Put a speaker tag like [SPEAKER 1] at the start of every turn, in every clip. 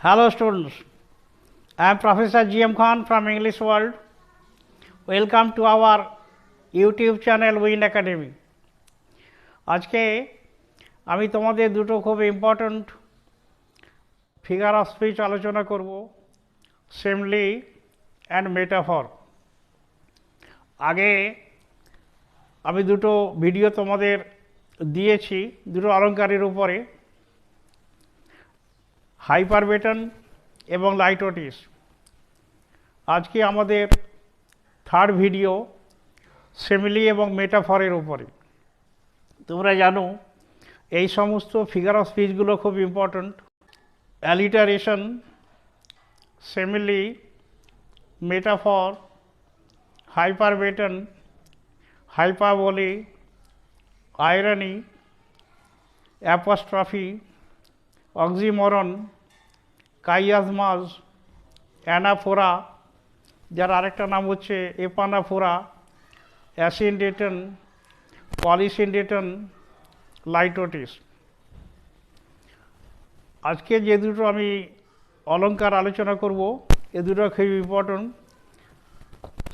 [SPEAKER 1] Hello students, I am Professor GM Khan from English World. Welcome to our YouTube channel Win Academy. আজকে আমি তোমাদের দুটো খুব important figure of speech আলোচনা করব, সিমলি অ্যান্ড মেটাফর। আগে আমি দুটো ভিডিও তোমাদের দিয়েছি দুটো অলঙ্কারের উপরে, হাইপারবেটন এবং লাইটোটিস। আজকে আমাদের থার্ড ভিডিও সিমিলি এবং মেটাফরের উপরে। তোমরা জানো এই সমস্ত ফিগার অফ স্পিচগুলো খুব important. Alliteration, simile, metaphor, hyperbaton, hyperbole, irony, apostrophe, oxymoron, chiasmus, anaphora, যার আরেকটা নাম হচ্ছে এপানাফোরা, অ্যাসিনডেটন, পলিসিনডেটন, লাইটোটিস। আজকে যে দুটো আমি অলঙ্কার আলোচনা করব এ দুটো খুব ইম্পর্ট্যান্ট,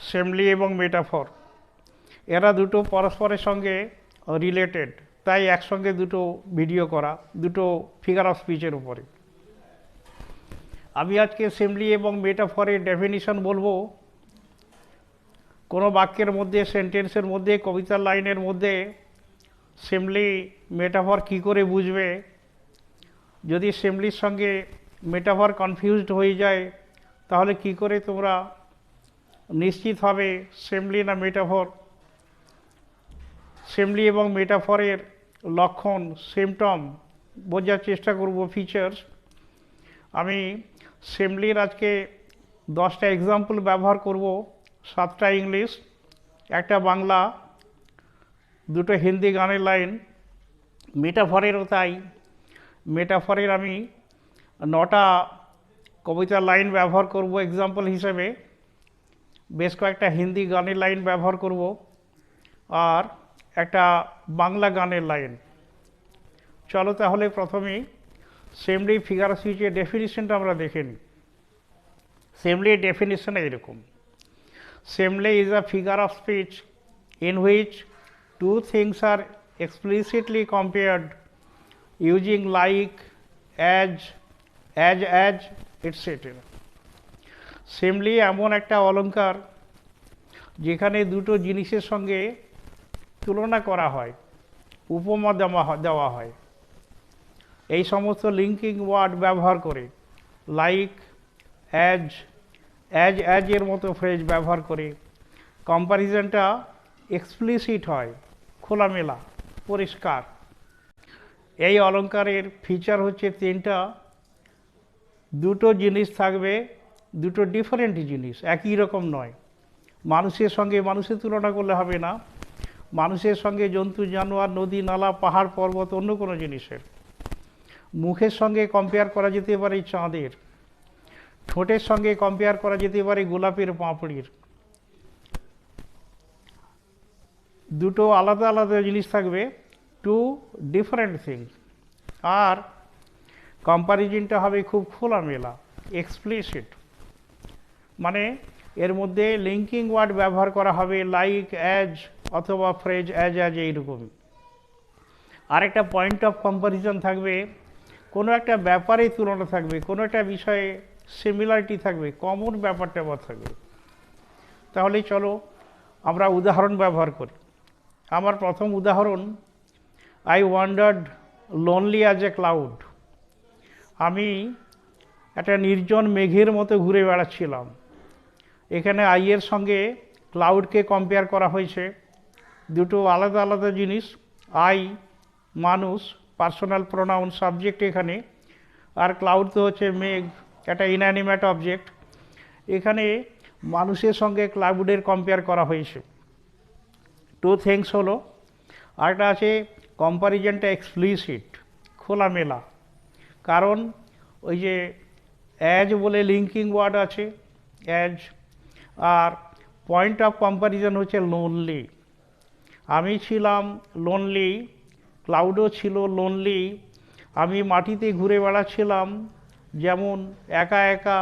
[SPEAKER 1] সিমলি এবং মেটাফর। এরা দুটো পরস্পরের সঙ্গে রিলেটেড, তাই একসঙ্গে দুটো ভিডিও করা, দুটো ফিগার অফ স্পিচের উপরে। আমি আজকে সিমলি এবং মেটাফরের ডেফিনিশন বলবো। কোনো বাক্যের মধ্যে, সেন্টেন্সের মধ্যে, কবিতার লাইনের মধ্যে সিমলি মেটাফর কী করে বুঝবে, যদি সিমলির সঙ্গে মেটাফর কনফিউজড হয়ে যায় তাহলে কি করে তোমরা নিশ্চিত হবে সিমলি না মেটাফর। সিমলি এবং মেটাফরের লক্ষণ, সিমটম বোঝার চেষ্টা করব, ফিচার্স। আমি সিমলির আজকে 10টা এক্সাম্পল ব্যবহার করব, 7টা ইংলিশ, একটা বাংলা, দুটো হিন্দি গানের লাইন। মেটাফরেরও তাই। মেটাফরের আমি 9টা কবিতার লাইন ব্যবহার করব এক্সাম্পল হিসেবে, বেশ কয়েকটা হিন্দি গানের লাইন ব্যবহার করব, আর একটা বাংলা গানের লাইন। চলো তাহলে প্রথমেই সিমলি ফিগার অফ স্পিচের ডেফিনিশনটা আমরা দেখে নিই। সিমলির ডেফিনিশন এরকম: simile is a figure of speech in which two things are explicitly compared using like, as, etc. সিমলি এমন একটা অলঙ্কার যেখানে দুটো জিনিসের সঙ্গে তুলনা করা হয়, উপমা দেওয়া হয় এই সমস্ত লিঙ্কিং ওয়ার্ড ব্যবহার করে, লাইক, অ্যাজ এর মতো ফ্রেজ ব্যবহার করে কম্প্যারিজনটা এক্সপ্লিসিট হয়, খোলামেলা, পরিষ্কার। এই অলঙ্কারের ফিচার হচ্ছে 3টা। দুটো জিনিস থাকবে, দুটো ডিফারেন্ট জিনিস, একই রকম নয়। মানুষের সঙ্গে মানুষের তুলনা করলে হবে না, মানুষের সঙ্গে জন্তু জানোয়ার, নদী নালা, পাহাড় পর্বত, অন্য কোনো জিনিসের। মুখের সঙ্গে কম্পেয়ার করা যেতে পারে চাঁদের, ঠোঁটের সঙ্গে কম্পেয়ার করা যেতে পারে গোলাপের পাপড়ির। দুটো আলাদা আলাদা জিনিস থাকবে, টু ডিফারেন্ট থিংস। আর কম্প্যারিজনটা হবে খুব খোলামেলা, এক্সপ্লিসিট, মানে এর মধ্যে লিঙ্কিং ওয়ার্ড ব্যবহার করা হবে, লাইক, অ্যাজ অথবা ফ্রেজ অ্যাজ এইরকমই। আরেকটা পয়েন্ট অফ কম্প্যারিজন থাকবে, কোনো একটা ব্যাপারে তুলনা থাকবে, কোনো একটা বিষয়ে সিমিলারিটি থাকবে, কমন ব্যাপারটা থাকবে। তাহলে চলো আমরা উদাহরণ ব্যবহার করি। আমার প্রথম উদাহরণ, I wandered lonely as a cloud. আমি একটা নির্জন মেঘের মতো ঘুরে বেড়াচ্ছিলাম। এখানে আই এর সঙ্গে ক্লাউডকে কম্পেয়ার করা হয়েছে, দুটো আলাদা আলাদা জিনিস। আই মানুষ, পার্সোনাল প্রোনাউন, সাবজেক্ট এখানে, আর ক্লাউড তো হচ্ছে মেঘ, একটা ইনঅ্যানিমেট অবজেক্ট। এখানে মানুষের সঙ্গে ক্লাউডের কম্পেয়ার করা হয়েছে। টু থিংস হলো, আরেকটা আছে কম্প্যারিজনটা এক্সপ্লিসিট, খোলামেলা, কারণ ওই যে অ্যাজ বলে লিঙ্কিং ওয়ার্ড আছে, অ্যাজ। আর পয়েন্ট অফ কম্প্যারিজন হচ্ছে লোনলি। আমি ছিলাম লোনলি, ক্লাউডও ছিল লোনলি। আমি মাটিতে ঘুরে বেড়াচ্ছিলাম, যেমন একা একা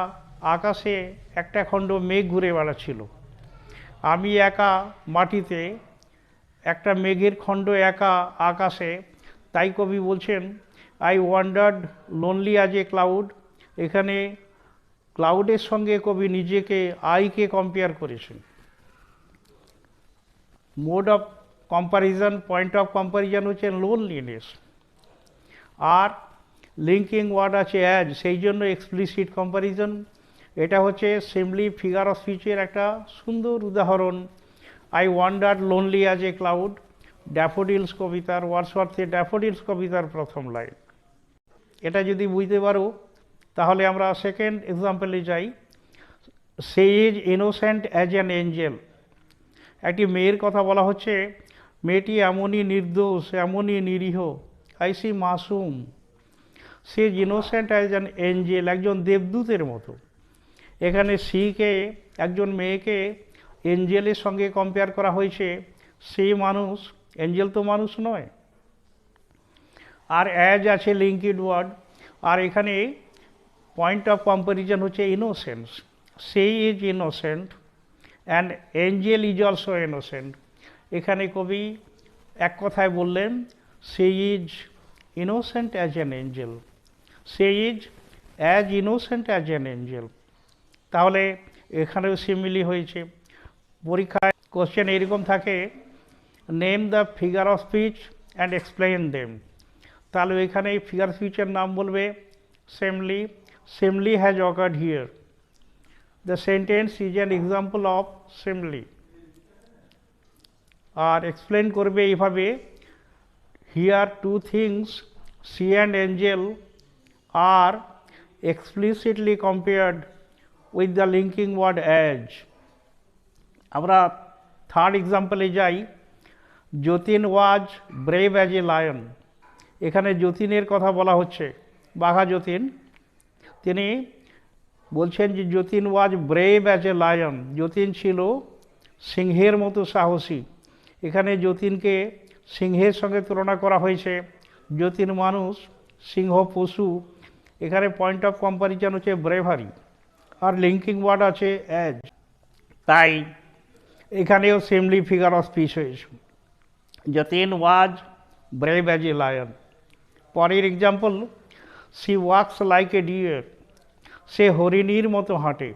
[SPEAKER 1] আকাশে একটা খণ্ড মেঘ ঘুরে বেড়াচ্ছিল, আমি একা মাটিতে, একটা মেঘের খণ্ড একা আকাশে। তাই কবি বলছেন I wandered lonely as a cloud. এখানে ক্লাউডের সঙ্গে কবি নিজেকে আইকে কম্পেয়ার করেছেন। Mode of comparison, point of comparison হচ্ছে লোনলিনেস। আর লিঙ্কিং ওয়ার্ড আছে অ্যাজ, সেই জন্য এক্সপ্লিসিট কম্পারিজন। এটা হচ্ছে সিম্পলি ফিগার অফ স্পিচের একটা সুন্দর উদাহরণ। I wandered lonely as a cloud, daffodils কবিতার, ওয়ার্ডসওয়ার্থের ড্যাফোডিলস কবিতার প্রথম লাইন। এটা যদি বুঝতে পারো তাহলে আমরা সেকেন্ড এক্সাম্পলে যাই। She is innocent as an angel. একটি মেয়ের কথা বলা হচ্ছে, মেয়েটি এমনই নির্দোষ, এমনই নিরীহ, আইসি মাসুম। সে ইনোসেন্ট অ্যাজ অ্যান এঞ্জেল, একজন দেবদূতের মতো। এখানে সিকে, একজন মেয়েকে এঞ্জেলের সঙ্গে কম্পেয়ার করা হয়েছে। সে মানুষ, এঞ্জেল তো মানুষ নয়। আর অ্যাজ আছে লিঙ্কিড ওয়ার্ড। আর এখানে পয়েন্ট অফ কম্পারিজন হচ্ছে innocence. She is innocent and angel is also innocent. এখানে কবি এক কথায় বললেন she is innocent as an angel, she is as innocent as an angel. তাহলে এখানেও সিমিলি হয়েছে। পরীক্ষায় কোশ্চেন এরকম থাকে, name the figure of speech and explain them. তাহলে এখানে ফিগার স্পিচের নাম বলবে simile, simile has occurred here. The sentence is an example of simile. R explain করবে এইভাবে, here two things she and angel are explicitly compared with the linking word as. আমরা third এক্সাম্পলে যাই। Jatin was brave as a lion. এখানে যতীনের কথা বলা হচ্ছে, বাঘা যতীন। তিনি বলছেন যে Jatin was brave as a lion, Jatin ছিল সিংহের মতো সাহসী। এখানে যতীনকে সিংহের সঙ্গে তুলনা করা হয়েছে। যতীন মানুষ, সিংহ পশু। এখানে পয়েন্ট অফ কম্পারিজন হচ্ছে ব্রেভারি, আর লিঙ্কিং ওয়ার্ড আছে অ্যাজ। তাই এখানেও সেমলি ফিগার অফ স্পিচ হয়েছে। Jatin was brave as a lion. পরের example, she walks like a deer. সে হরিণীর মতো হাঁটে।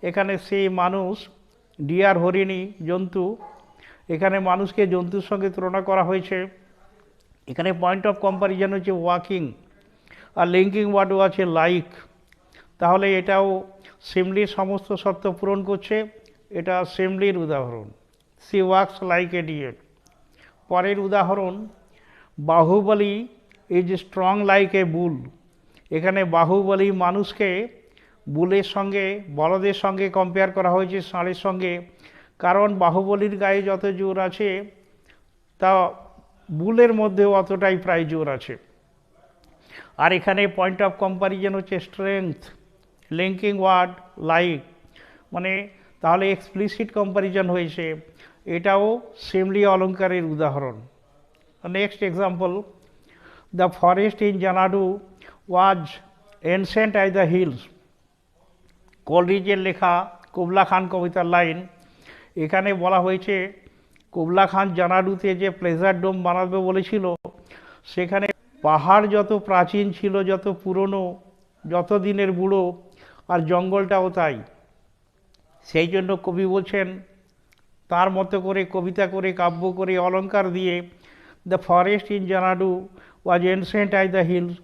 [SPEAKER 1] এখানে সে মানুষ, ডিয়ার হরিণী জন্তু। এখানে মানুষকে জন্তুর সঙ্গে তুলনা করা হয়েছে। এখানে পয়েন্ট অফ কম্পারিজন হচ্ছে ওয়াকিং, আর লিঙ্কিং ওয়ার্ডও আছে লাইক। তাহলে এটাও সিমলির সমস্ত শর্ত পূরণ করছে। এটা সিমলির উদাহরণ, she walks like a deer. পরের উদাহরণ, Baahubali is strong like a bull. এখানে বাহুবলী মানুষকে বুলের সঙ্গে, বলদের সঙ্গে কম্পেয়ার করা হয়েছে, ষাঁড়ের সঙ্গে। কারণ বাহুবলীর গায়ে যত জোর আছে তা বুলের মধ্যেও অতটাই প্রায় জোর আছে। আর এখানে পয়েন্ট অফ কম্পারিজন হচ্ছে স্ট্রেংথ, লিঙ্কিং ওয়ার্ড লাইক। মানে তাহলে এক্সপ্লিসিট কম্পারিজন হয়েছে। এটাও সিমলি অলঙ্কারের উদাহরণ। Next example, the forest in Xanadu was ancient as the hills. কোলরিজের লেখা কুবলা খান কবিতার লাইন। এখানে বলা হয়েছে কুবলা খান জানাডুতে যে প্লেজার ডোম বানাবে বলেছিল, সেখানে পাহাড় যত প্রাচীন ছিল, যত পুরনো, যত দিনের বুড়ো, আর জঙ্গলটাও তাই। সেই জন্য কবি বলছেন তার মতো করে কবিতা করে, কাব্য করে, অলঙ্কার দিয়ে, the forest in Xanadu was ancient as the hills.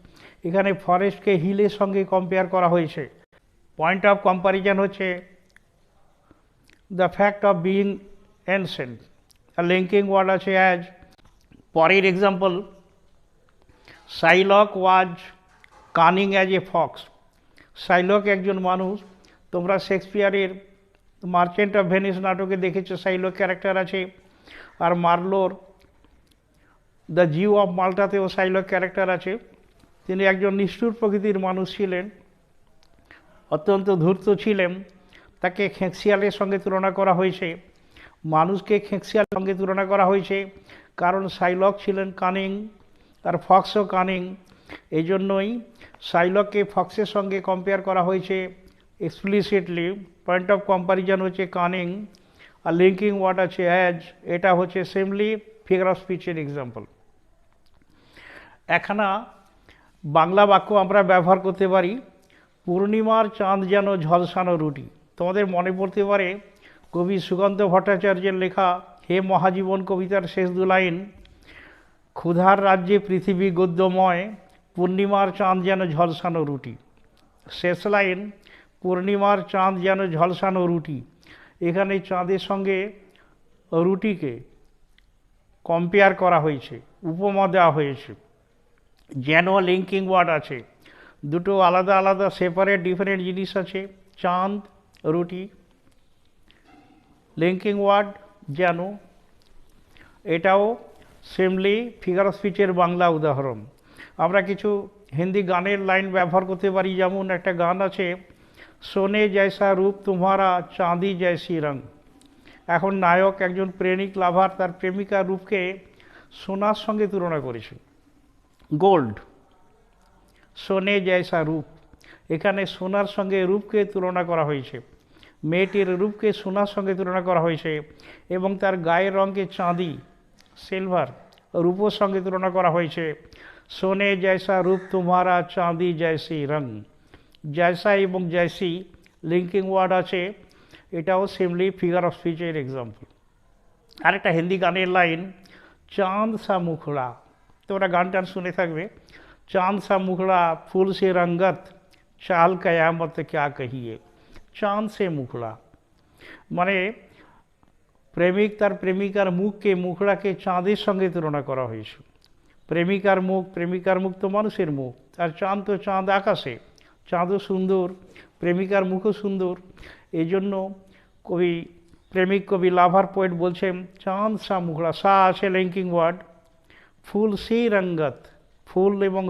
[SPEAKER 1] এখানে ফরেস্টকে হিলের সঙ্গে কম্পেয়ার করা হয়েছে। পয়েন্ট অফ কম্পারিজন হচ্ছে the fact of being ancient, আর লিঙ্কিং ওয়ার্ড আছে অ্যাজ। পরের example, Shylock was cunning as a fox. Shylock একজন মানুষ। তোমরা শেক্সপিয়ারের মার্চেন্ট অফ ভেনিস নাটকে দেখেছো শাইলক ক্যারেক্টার আছে। আর মার্লোর দ্য জিউ অফ মাল্টাতেও শাইলক ক্যারেক্টার আছে। তিনি একজন নিষ্ঠুর প্রকৃতির মানুষ ছিলেন, অত্যন্ত ধূর্ত ছিলেন। তাকে খেঁকশিয়ালের সঙ্গে তুলনা করা হয়েছে। মানুষকে খেঁকশিয়ালের সঙ্গে তুলনা করা হয়েছে কারণ শাইলক ছিলেন কানিং, আর ফক্সও কানিং। এই জন্যই শাইলককে ফক্সের সঙ্গে কম্পেয়ার করা হয়েছে এক্সপ্লিসিটলি। পয়েন্ট অফ কম্পারিজন হচ্ছে কানিং, আর লিঙ্কিং ওয়ার্ড আছে অ্যাজ, এটা হচ্ছে সিম্পলি ফিগার অফ স্পিচের এক্সাম্পল। একখানা বাংলা বাক্য আমরা ব্যবহার করতে পারি, পূর্ণিমার চাঁদ যেন ঝলসানো রুটি। তোমাদের মনে পড়তে পারে কবি সুকান্ত ভট্টাচার্যের লেখা হে মহাজীবন কবিতার শেষ দু লাইন, ক্ষুধার রাজ্যে পৃথিবী গদ্যময়, পূর্ণিমার চাঁদ যেন ঝলসানো রুটি। শেষ লাইন পূর্ণিমার চাঁদ যেন ঝলসানো রুটি, এখানে চাঁদের সঙ্গে রুটিকে কম্পেয়ার করা হয়েছে, উপমা দেওয়া হয়েছে। যেন লিঙ্কিং ওয়ার্ড আছে, দুটো আলাদা আলাদা সেপারেট ডিফারেন্ট জিনিস আছে, চাঁদ রুটি। লিঙ্কিং ওয়ার্ড যেন, এটাও সিম্পলি ফিগার অফ স্পিচের বাংলা উদাহরণ। আমরা কিছু হিন্দি গানের লাইন ব্যবহার করতে পারি, যেমন একটা গান আছে সোনে জৈসা রূপ তোমারা চাঁদি জৈসি রং। এখন নায়ক একজন প্রেমিক লাভার তার প্রেমিকার রূপকে সোনার সঙ্গে তুলনা করেছে, গোল্ড, সোনে জৈসা রূপ, এখানে সোনার সঙ্গে রূপকে তুলনা করা হয়েছে। মেয়েটির রূপকে সোনার সঙ্গে তুলনা করা হয়েছে এবং তার গায়ের রঙকে চাঁদি, সিলভার, রূপোর সঙ্গে তুলনা করা হয়েছে। সোনে জৈসা রূপ তোমারা চাঁদি জৈসি রং। জৈসা এবং জৈসি লিঙ্কিং ওয়ার্ড আছে, এটাও সিম্পলি ফিগার অফ স্পিচের এক্সাম্পল। আরেকটা হিন্দি গানের লাইন চাঁদ সা মুখড়া, তোমরা গান টান শুনে থাকবে, চাঁদ সা মুখড়া ফুল সে রঙ্গত চাল কয়ামত ক্যা কহিয়ে। চাঁদ সে মুখড়া মানে প্রেমিক তার প্রেমিকার মুখকে, মুখড়াকে চাঁদের সঙ্গে তুলনা করা হয়েছে। প্রেমিকার মুখ তো মানুষের মুখ, আর চাঁদ তো চাঁদ আকাশে, চাঁদও সুন্দর, প্রেমিকার মুখও সুন্দর। এই জন্য প্রেমিক কবি লাভার পোয়েট বলছেন চাঁদ সা মুখড়া, সা আছে লিঙ্কিং ওয়ার্ড, ফুল সি রঙ্গত, ফুল এবং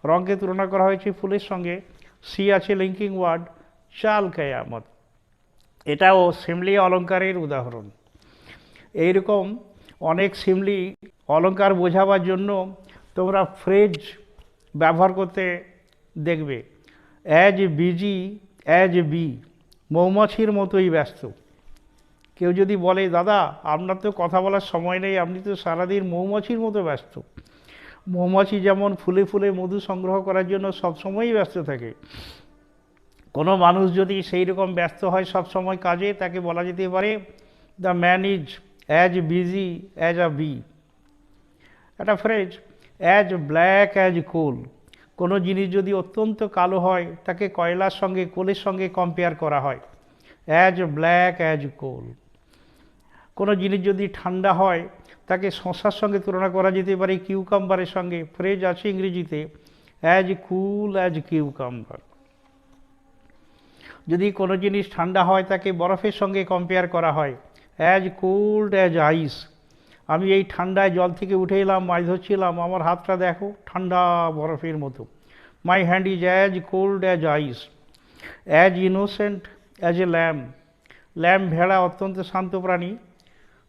[SPEAKER 1] রঙকে তুলনা করা হয়েছে ফুলের সঙ্গে, সি আছে লিঙ্কিং ওয়ার্ড, চাল কেয়ামত, এটাও সিম্পলি অলঙ্কারের উদাহরণ। এইরকম অনেক সিম্পলি অলঙ্কার বোঝাবার জন্য তোমরা ফ্রেজ ব্যবহার করতে দেখবে, অ্যাজ বিজি অ্যাজ বি, মৌমাছির মতোই ব্যস্ত। কেউ যদি বলে দাদা আপনার তো কথা বলার সময় নেই, আপনি তো সারাদিন মৌমাছির মতো ব্যস্ত। মৌমাছি যেমন ফুলে ফুলে মধু সংগ্রহ করার জন্য সবসময়ই ব্যস্ত থাকে, কোনো মানুষ যদি সেই রকম ব্যস্ত হয় সবসময় কাজে, তাকে বলা যেতে পারে the man is as busy as a bee. একটা phrase as black as coal, কোনো জিনিস যদি অত্যন্ত কালো হয় তাকে কয়লার সঙ্গে, কোলের সঙ্গে কম্পেয়ার করা হয়, অ্যাজ ব্ল্যাক অ্যাজ কোল। কোনো জিনিস যদি ঠান্ডা হয় তাকে শশার সঙ্গে তুলনা করা যেতে পারে কিউকাম্বারের সঙ্গে, ফ্রেজ আছে ইংরেজিতে অ্যাজ কুল অ্যাজ কিউকাম্বার। যদি কোনো জিনিস ঠান্ডা হয় তাকে বরফের সঙ্গে কম্পেয়ার করা হয়, অ্যাজ কোল্ড অ্যাজ আইস। আমি এই ঠান্ডায় জল থেকে উঠে এলাম, মাছ ধরছিলাম, আমার হাতটা দেখো ঠান্ডা বরফের মতো, my hand is as cold as ice. As innocent as a lamb, lamb ভেড়া অত্যন্ত শান্ত প্রাণী,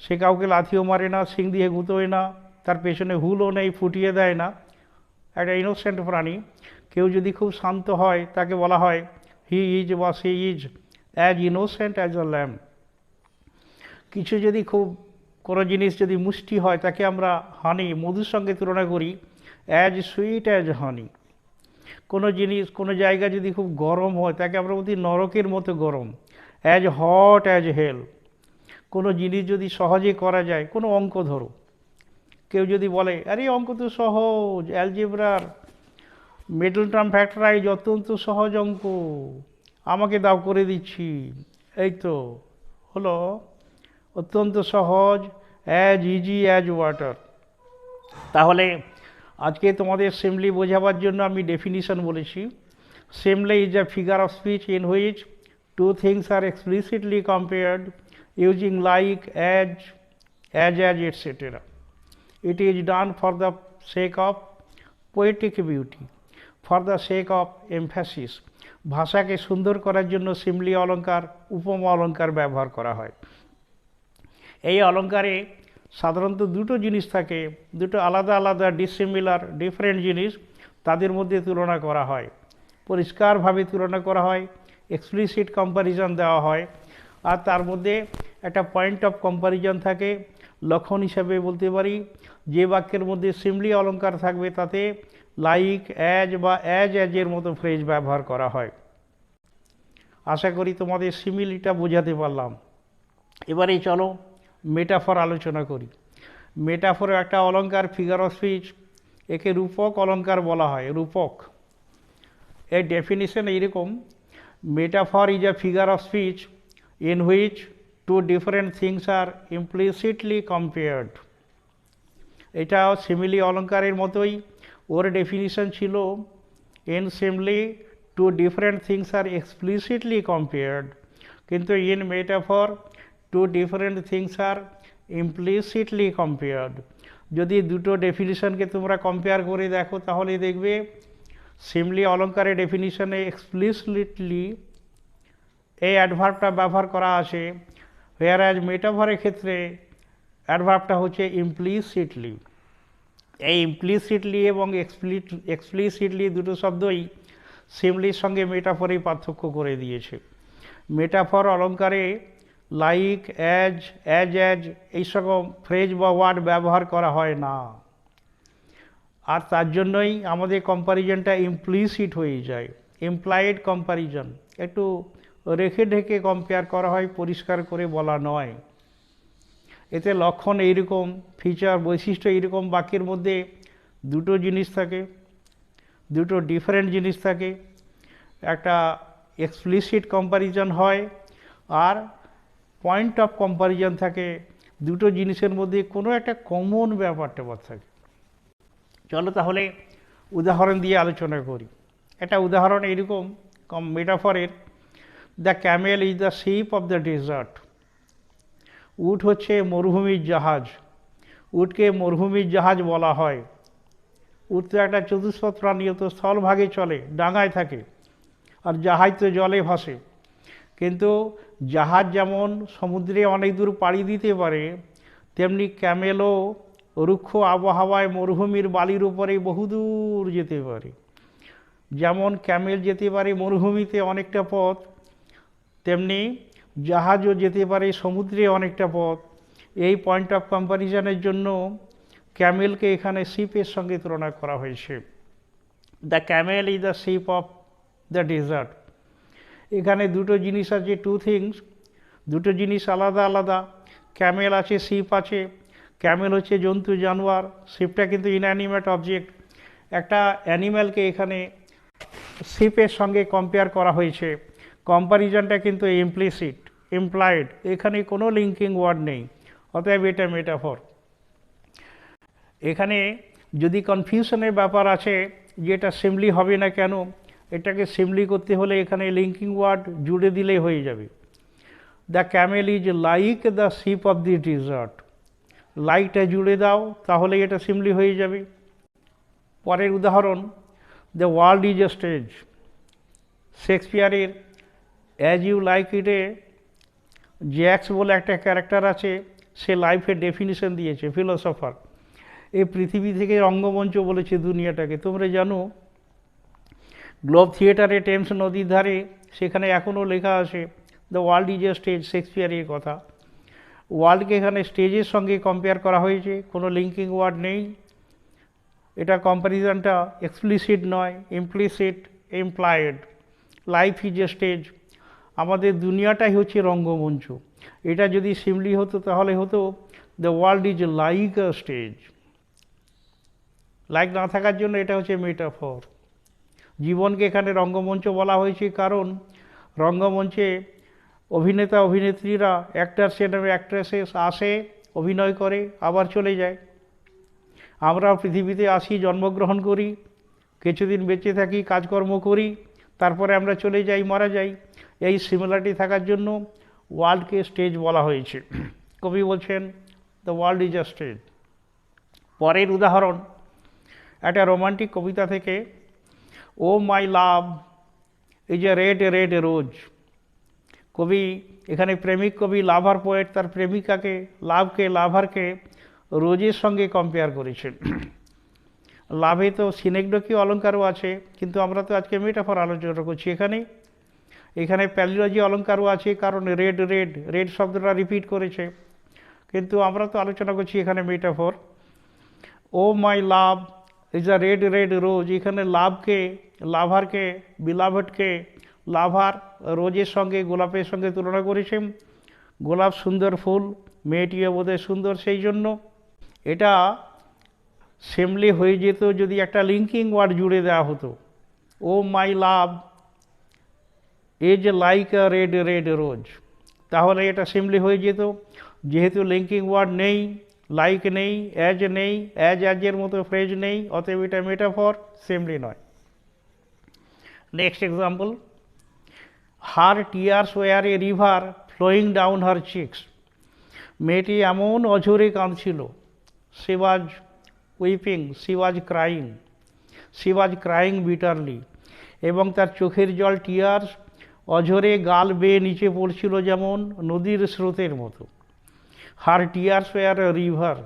[SPEAKER 1] সে কাউকে লাথিও মারে না, শিং দিয়ে গুঁতোয় না, তার পেছনে হুলও নেই, ফুটিয়ে দেয় না, একটা ইনোসেন্ট প্রাণী। কেউ যদি খুব শান্ত হয় তাকে বলা হয় হি ইজ বা she is as innocent as a lamb. কিছু যদি কোনো জিনিস যদি মুষ্টি হয় তাকে আমরা হানি, মধুর সঙ্গে তুলনা করি, অ্যাজ সুইট অ্যাজ হানি। কোনো জিনিস, কোনো জায়গা যদি খুব গরম হয় তাকে আমরা বলি নরকের মতো গরম, অ্যাজ হট অ্যাজ হেল। কোনো জিনিস যদি সহজে করা যায়, কোনো অঙ্ক ধরো, কেউ যদি বলে আরে অঙ্ক তো সহজ, অ্যালজেব্রার মিডল টার্ম ফ্যাক্টরাইজ অত্যন্ত সহজ অঙ্ক, আমাকে দাও করে দিচ্ছি, এই তো হলো অত্যন্ত সহজ, অ্যাজ ইজি অ্যাজ ওয়াটার। তাহলে আজকে তোমাদের সিম্পলি বোঝাবার জন্য আমি ডেফিনিশন বলেছি, simply is a figure of speech in which two things are explicitly compared using like as etc. It is done for the sake of poetic beauty, for the sake of emphasis. ভাষাকে সুন্দর করার জন্য simply অলঙ্কার, উপমা অলঙ্কার ব্যবহার করা হয়। এই অলঙ্কারে সাধারণত দুটো জিনিস থাকে, দুটো আলাদা আলাদা ডিসিমিলার ডিফারেন্ট জিনিস। তাদের মধ্যে তুলনা করা হয়, পরিষ্কারভাবে তুলনা করা হয়, এক্সপ্লিসিট কম্প্যারিজন দেওয়া হয়, আর তার মধ্যে একটা পয়েন্ট অফ কম্প্যারিজন থাকে। লক্ষণ হিসাবে বলতে পারি যে বাক্যের মধ্যে সিমলি অলঙ্কার থাকবে তাতে লাইক, অ্যাজ বা অ্যাজের মতো ফ্রেজ ব্যবহার করা হয়। আশা করি তোমাদের সিমিলিটা বোঝাতে পারলাম। এবারে চলো মেটাফর আলোচনা করি। মেটাফর একটা অলঙ্কার, ফিগার অফ স্পিচ, একে রূপক অলঙ্কার বলা হয়। রূপক এর ডেফিনিশন এইরকম: metaphor is a figure of speech in which two different things are implicitly compared। এটা সিমিলি অলঙ্কারের মতোই, ওর ডেফিনিশন ছিল in simile two different things are explicitly compared, কিন্তু in metaphor two different things are implicitly compared। যদি দুটো ডেফিনিশনকে তোমরা compare করে দেখো তাহলে দেখবে সিমিলি অলঙ্কারের ডেফিনিশনে এক্সপ্লিসিটলি এই অ্যাডভার্বটা ব্যবহার করা আছে, whereas মেটাফরের ক্ষেত্রে অ্যাডভার্বটা হচ্ছে ইমপ্লিসিটলি। এই ইমপ্লিসিটলি এবং এক্সপ্লিসিটলি দুটো শব্দই সিমলির সঙ্গে মেটাফরেই পার্থক্য করে দিয়েছে। মেটাফর অলঙ্কারে লাইক, অ্যাজ এইসব ফ্রেজ বা ওয়ার্ড ব্যবহার করা হয় না, আর তার জন্যই আমাদের কম্প্যারিজনটা ইমপ্লিসিট হয়ে যায়। ইমপ্লাইড কম্প্যারিজন, একটু রেখে ঢেকে কম্পেয়ার করা হয়, পরিষ্কার করে বলা নয়। এতে লক্ষণ এইরকম, ফিচার বৈশিষ্ট্য এইরকম, বাক্যের মধ্যে দুটো জিনিস থাকে, দুটো ডিফারেন্ট জিনিস থাকে, একটা এক্সপ্লিসিট কম্প্যারিজন হয় আর পয়েন্ট অফ কম্প্যারিজন থাকে, দুটো জিনিসের মধ্যে কোনো একটা কমন ব্যাপারটা থাকে। চলো তাহলে উদাহরণ দিয়ে আলোচনা করি। একটা উদাহরণ এইরকম মেটাফরের: the camel is the ship of the desert. উট হচ্ছে মরুভূমির জাহাজ। উটকে মরুভূমির জাহাজ বলা হয়। উট তো একটা চতুষ্পদ প্রাণী, তো স্থলভাগে চলে, ডাঙায় থাকে, আর জাহাজ তো জলে ভাসে। কিন্তু জাহাজ যেমন সমুদ্রে অনেক দূর পাড়ি দিতে পারে, তেমনি ক্যামেলও রুক্ষ আবহাওয়ায় মরুভূমির বালির উপরে বহুদূর যেতে পারে। যেমন ক্যামেল যেতে পারে মরুভূমিতে অনেকটা পথ, তেমনি জাহাজও যেতে পারে সমুদ্রে অনেকটা পথ। এই পয়েন্ট অফ কম্প্যারিজনের জন্য ক্যামেলকে এখানে শিপের সঙ্গে তুলনা করা হয়েছে। The camel is the ship of the desert. এখানে দুটো জিনিস আছে, টু থিংস, দুটো জিনিস আলাদা আলাদা। ক্যামেল আছে, শিপ আছে। ক্যামেল হচ্ছে জন্তু জানোয়ার, শিপটা কিন্তু ইনঅ্যানিমেট অবজেক্ট। একটা অ্যানিম্যালকে এখানে শিপের সঙ্গে কম্পেয়ার করা হয়েছে। কম্প্যারিজনটা কিন্তু ইমপ্লিসিট, ইমপ্লাইড, এখানে কোনো লিঙ্কিং ওয়ার্ড নেই, অতএব এটা মেটাফর। এখানে যদি কনফিউশনের ব্যাপার আছে যে এটা সিমলি হবে না কেন, এটাকে সিমলি করতে হলে এখানে লিঙ্কিং ওয়ার্ড জুড়ে দিলেই হয়ে যাবে। The camel is like the ship of the desert. লাইকটা জুড়ে দাও, তাহলে এটা সিমলি হয়ে যাবে। পরের উদাহরণ: the world is a stage. শেক্সপিয়ারের অ্যাজ ইউ লাইক ইটে জ্যাক্স বলে একটা ক্যারেক্টার আছে, সে লাইফের ডেফিনিশন দিয়েছে, ফিলোসফার। এই পৃথিবী থেকে রঙ্গমঞ্চ বলেছে দুনিয়াটাকে। তোমরা জানো গ্লোব থিয়েটারে টেমস নদীর ধারে, সেখানে এখনও লেখা আছে the world is a stage, শেক্সপিয়ারের কথা। ওয়ার্ল্ডকে এখানে স্টেজের সঙ্গে কম্পেয়ার করা হয়েছে, কোনো লিঙ্কিং ওয়ার্ড নেই। এটা কম্প্যারিজনটা এক্সপ্লিসিট নয়, implicit, implied. Life is a stage, আমাদের দুনিয়াটাই হচ্ছে রঙ্গমঞ্চ। এটা যদি সিমলি হতো তাহলে হতো the world is like a stage. Like না থাকার জন্য এটা হচ্ছে মেটাফর। জীবনকে এখানে রঙ্গমঞ্চ বলা হয়েছে কারণ রঙ্গমঞ্চে অভিনেতা অভিনেত্রীরা, অ্যাক্টার্স এন্ড অ্যাক্ট্রেসেস আসে, অভিনয় করে, আবার চলে যায়। আমরাও পৃথিবীতে আসি, জন্মগ্রহণ করি, কিছুদিন বেঁচে থাকি, কাজকর্ম করি, তারপরে আমরা চলে যাই, মারা যাই। এই সিমিলারিটি থাকার জন্য ওয়ার্ল্ডকে স্টেজ বলা হয়েছে। কবি বলছেন the world is a stage. পরের উদাহরণ একটা রোমান্টিক কবিতা থেকে: O my love is a red red rose. কবি এখানে প্রেমিক কবি, লাভার পোয়েট, তার প্রেমিকাকে, লাভারকে রোজের সঙ্গে কম্পেয়ার করেছেন। লাভে তো সিনেগডকীয় অলঙ্কারও আছে, কিন্তু আমরা তো আজকে মেটাফর আলোচনা করছি। এখানে প্যালিওলজি অলঙ্কারও আছে, কারণ রেড রেড রেড শব্দটা রিপিট করেছে, কিন্তু আমরা তো আলোচনা করছি এখানে metaphor. O my love is a red red rose, এখানে লাভকে, লাভারকে, বিলাভটকে লাভার রোজের সঙ্গে, গোলাপের সঙ্গে তুলনা করেছেন। গোলাপ সুন্দর ফুল, মেয়েটিও বোধহয় সুন্দর, সেই জন্য এটা সেমলি হয়ে যেত যদি একটা লিঙ্কিং ওয়ার্ড জুড়ে দেওয়া হতো। O my love is like a red red rose, তাহলে এটা সিমলি হয়ে যেত। যেহেতু লিঙ্কিং ওয়ার্ড নেই, লাইক নেই, অ্যাজ নেই, অ্যাজের মতো ফ্রেজ নেই, অতএব এটা মেটাফর, সিমলি নয়। Next example, her tears were a river flowing down her cheeks, মেয়েটি এমন অঝরে কাঁদছিল। She was weeping, she was crying, she was crying bitterly, এবং তার চোখের জল টিয়ার্স অঝরে গাল বেয়ে নিচে পড়ছিল যেমন নদীর স্রোতের মতো। Her tears were a river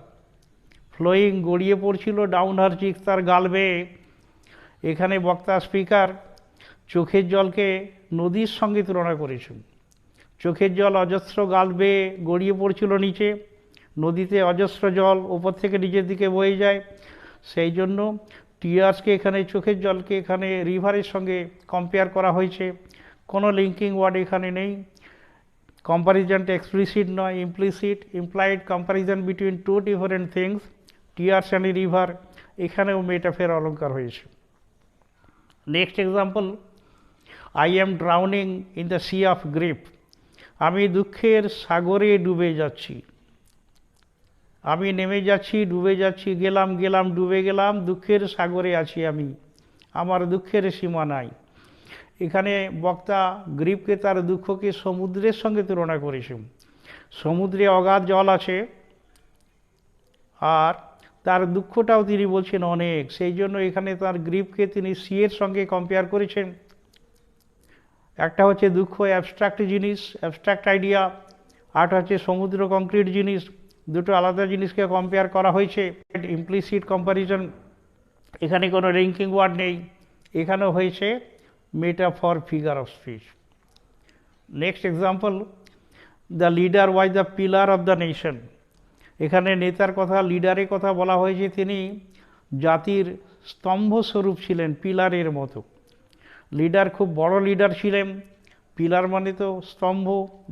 [SPEAKER 1] flowing, গড়িয়ে পড়ছিল, ডাউন হার চিক্স, তার গাল বেয়ে। এখানে বক্তা স্পিকার চোখের জলকে নদীর সঙ্গে তুলনা করেছেন। চোখের জল অজস্র গাল বেয়ে গড়িয়ে পড়ছিল নিচে, নদীতে অজস্র জল ওপর থেকে নিচের দিকে বয়ে যায়, সেই জন্য টিয়ার্সকে এখানে, চোখের জলকে এখানে রিভারের সঙ্গে কম্পেয়ার করা হয়েছে। কোনো লিঙ্কিং ওয়ার্ড এখানে নেই। কম্প্যারিজনটা এক্সপ্লিসিট নয়, implicit, implied comparison between two different things, tears and river, এখানেও মেটাফর অলঙ্কার হয়েছে। Next example, I am drowning in the sea of grief, আমি দুঃখের সাগরে ডুবে যাচ্ছি। আমি নেমে যাচ্ছি, ডুবে যাচ্ছি, গেলাম গেলাম ডুবে গেলাম, দুঃখের সাগরে আছি আমি, আমার দুঃখের সীমা নাই। এখানে বক্তা গ্রিফকে, তার দুঃখকে সমুদ্রের সঙ্গে তুলনা করেছেন। সমুদ্রে অগাধ জল আছে, আর তার দুঃখটাও তিনি বলছেন অনেক, সেই জন্য এখানে তার গ্রিফকে তিনি সি এর সঙ্গে কম্পেয়ার করেছেন। একটা হচ্ছে দুঃখ অ্যাবস্ট্রাক্ট জিনিস, অ্যাবস্ট্রাক্ট আইডিয়া, আরেকটা হচ্ছে সমুদ্র কংক্রিট জিনিস, দুটো আলাদা জিনিসকে কম্পেয়ার করা হয়েছে। ইমপ্লিসিট কম্প্যারিজন, এখানে কোনো লিঙ্কিং ওয়ার্ড নেই, এখানেও হয়েছে metaphor, figure of speech. Next example, the leader was the pillar of the nation, এখানে নেতার কথা, লিডারের কথা বলা হয়েছে, তিনি জাতির স্তম্ভস্বরূপ ছিলেন, পিলারের মতো। লিডার খুব বড় লিডার ছিলেন, পিলার মানে তো স্তম্ভ,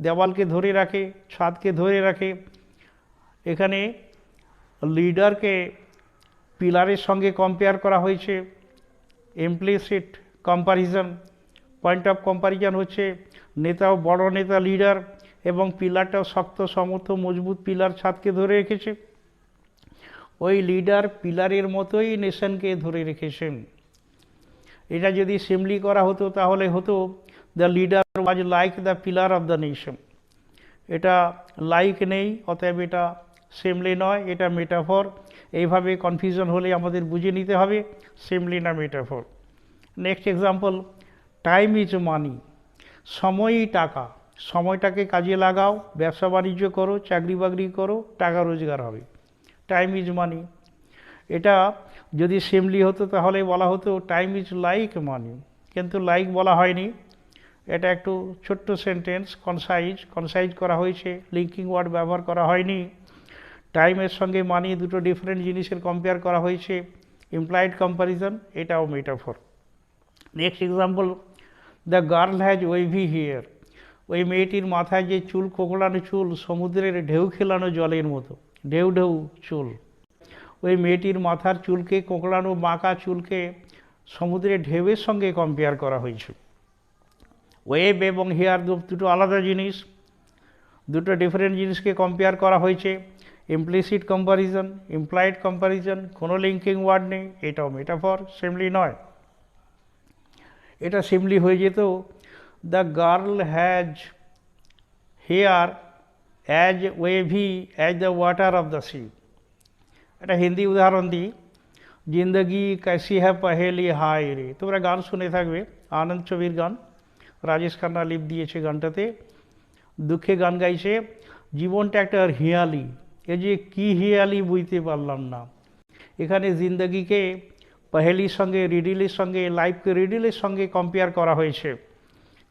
[SPEAKER 1] দেওয়ালকে ধরে রাখে, ছাদকে ধরে রাখে। এখানে লিডারকে পিলারের সঙ্গে কম্পেয়ার করা হয়েছে। Implicit comparison, point of comparison হচ্ছে নেতাও বড় নেতা, লিডার, এবং পিলারটাও শক্ত সমর্থ মজবুত পিলার, ছাদকে ধরে রেখেছে। ওই লিডার পিলারের মতোই নেশনকে ধরে রেখেছেন। এটা যদি সিমলি করা হতো তাহলে হতো the leader was like the pillar of the nation. এটা লাইক নেই, অতএব এটা সিমলি নয়, এটা মেটাফর। এইভাবে কনফিউশন হলে আমাদের বুঝে নিতে হবে সিমলি না metaphor. Next example, time is money, সময়ই টাকা, সময়টাকে কাজে লাগাও, ব্যবসা বাণিজ্য করো, চাকরি বাকরি করো, টাকা রোজগার হবে। টাইম ইজ মানি, এটা যদি সিমলি হতো তাহলে বলা হতো টাইম ইজ লাইক মানি, কিন্তু লাইক বলা হয়নি। এটা একটু ছোট্ট সেন্টেন্স, কনসাইজ করা হয়েছে, লিঙ্কিং ওয়ার্ড ব্যবহার করা হয়নি। টাইমের সঙ্গে মানি দুটো ডিফারেন্ট জিনিসের কম্পেয়ার করা হয়েছে, ইমপ্লাইড কম্প্যারিজন, এটাও metaphor. Next example, the girl has wavy hair, ওই মেয়েটির মাথায় যে চুল, কোকড়ানো চুল, সমুদ্রের ঢেউ খেলানো জলের মতো, ঢেউ ঢেউ চুল। ওই মেয়েটির মাথার চুলকে, কোকড়ানো বাঁকা চুলকে সমুদ্রের ঢেউয়ের সঙ্গে কম্পেয়ার করা হয়েছে। ওয়েভ এবং হেয়ার দুটো আলাদা জিনিস, দুটো ডিফারেন্ট জিনিসকে কম্পেয়ার করা হয়েছে। ইমপ্লিসিট কম্প্যারিজন, ইমপ্লাইড কম্প্যারিজন, কোনো লিঙ্কিং ওয়ার্ড নেই, এটাও মেটাফর, সিমলি নয়। এটা সিমলি হয়ে যেত the girl has hair as wavy as the water of the sea. একটা হিন্দি উদাহরণ দিই, জিন্দগি कैसी है पहेली हाय রে, তোমরা গান শুনে থাকবে, আনন্দ ছবির গান, রাজেশ খান্না লিপ দিয়েছে গানটাতে, দুঃখে গান গাইছে, জীবনটা একটা হিয়ালি, এ যে কি হিয়ালি বুঝতে পারলাম না। এখানে জিন্দগিকে পহেলির সঙ্গে রিডিলের সঙ্গে লাইফকে রিডিলের সঙ্গে কম্পেয়ার করা হয়েছে,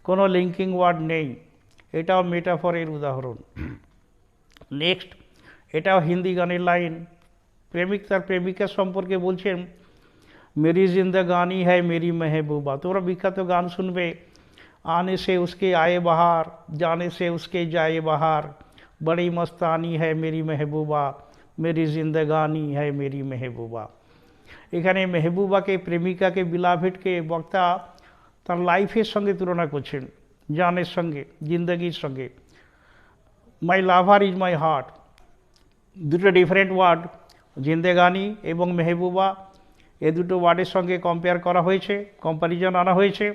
[SPEAKER 1] কোনো লিঙ্কিং ওয়ার্ড নেই, এটাও মেটাফরের উদাহরণ। নেক্সট, এটাও হিন্দি গানের লাইন। প্রেমিক তার প্রেমিকার সম্পর্কে বলছেন, মেরি জিন্দাগানি হ্যায় মেরি মেহবুবা। তোমরা বিখ্যাত গান শুনবে, आने से उसके आए बहार, जाने से उसके जाए बहार, बड़ी मस्तानी है मेरी महबूबा, मेरी जिंदगानी है मेरी महबूबा। এখানে মেহবুবাকে, প্রেমিকাকে, বিলাভেটকে বক্তা তার লাইফের সঙ্গে তুলনা করছেন, জানের সঙ্গে, জিন্দগির সঙ্গে। মাই লাভার ইজ মাই হার্ট, দুটো ডিফারেন্ট ওয়ার্ড, জিন্দেগানি এবং মেহবুবা, এ দুটো ওয়ার্ডের সঙ্গে কম্পেয়ার করা হয়েছে, কম্প্যারিজন আনা হয়েছে,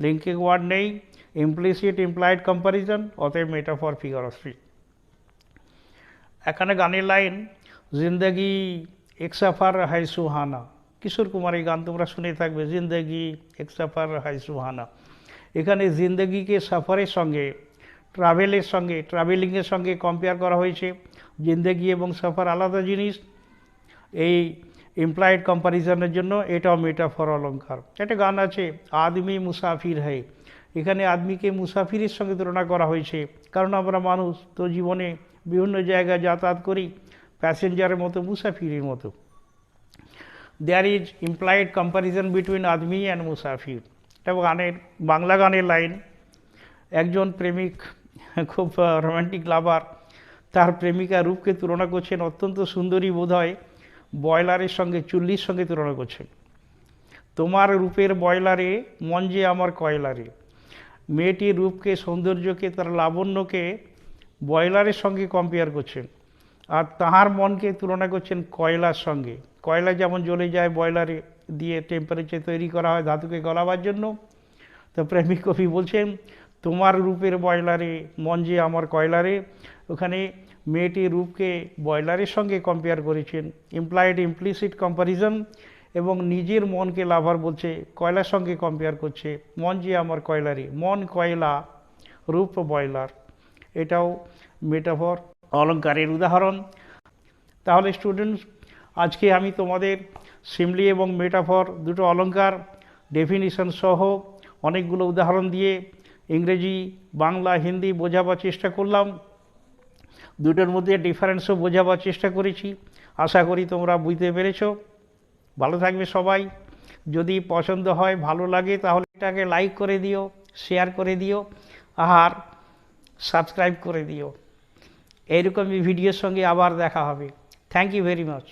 [SPEAKER 1] লিঙ্কিং ওয়ার্ড নেই, ইমপ্লিসিট ইমপ্লাইড কম্প্যারিজন, অতএব মেটাফর ফিগার অফ স্পিচ। এখানে গানের লাইন, জিন্দগি এক সফর হায় সুহানা। কিশোর কুমারের গান তোমরা শুনে থাকবে, জিন্দগি এক সফর হায় সুহানা। এখানে জিন্দগিকে সফরের সঙ্গে, ট্রাভেলের সঙ্গে, ট্রাভেলিংয়ের সঙ্গে কম্পেয়ার করা হয়েছে। জিন্দগি এবং সফর আলাদা জিনিস, এই ইমপ্লাইড কম্প্যারিজনের জন্য এটাও মেটাফর অলঙ্কার। একটা গান আছে, আদমি মুসাফির হয়, এখানে আদমিকে মুসাফিরের সঙ্গে তুলনা করা হয়েছে, কারণ আমরা মানুষ তো জীবনে বিভিন্ন জায়গায় যাতায়াত করি, প্যাসেঞ্জারের মতো, মুসাফিরের মতো। There is implied comparison between আদমি অ্যান্ড মুসাফির। এটা গানের, বাংলা গানের লাইন। একজন প্রেমিক, খুব রোম্যান্টিক লাভার, তার প্রেমিকা রূপকে তুলনা করছেন, অত্যন্ত সুন্দরী বোধ হয়, বয়লারের সঙ্গে, চুল্লির সঙ্গে তুলনা করছেন। তোমার রূপের বয়লারে, মন যে আমার কয়লারে। মেয়েটির রূপকে, সৌন্দর্যকে, তার লাবণ্যকে বয়লারের সঙ্গে কম্পেয়ার করছেন, আর তাহার মনকে তুলনা করছেন কয়লার সঙ্গে। কয়লা যেমন জ্বলে যায় বয়লারে দিয়ে, টেম্পারেচার তৈরি করা হয় ধাতুকে গলাবার জন্য, তো প্রেমিক কবি বলছেন, তোমার রূপের বয়লারে, মন যে আমার কয়লারে। ওখানে মেয়েটির রূপকে বয়লারের সঙ্গে কম্পেয়ার করেছেন, ইমপ্লাইড ইমপ্লিসিট কম্প্যারিজন, এবং নিজের মনকে লাভার বলছে, কয়লার সঙ্গে কম্পেয়ার করছে, মন যে আমার কয়লারে, মন কয়লা, রূপ বয়লার, এটাও মেটাফর অলঙ্কারের উদাহরণ। তাহলে স্টুডেন্টস, আজকে আমি তোমাদের সিমলি এবং মেটাফর দুটো অলঙ্কার ডেফিনিশন সহ অনেকগুলো উদাহরণ দিয়ে ইংরেজি, বাংলা, হিন্দি বোঝাবার চেষ্টা করলাম। দুটোর মধ্যে ডিফারেন্সও বোঝাবার চেষ্টা করেছি। আশা করি তোমরা বুঝতে পেরেছো। ভালো থাকবে সবাই। যদি পছন্দ হয়, ভালো লাগে, তাহলে এটাকে লাইক করে দিও, শেয়ার করে দিও, আর সাবস্ক্রাইব করে দিও। এইরকমই ভিডিওর সঙ্গে আবার দেখা হবে। Thank you very much.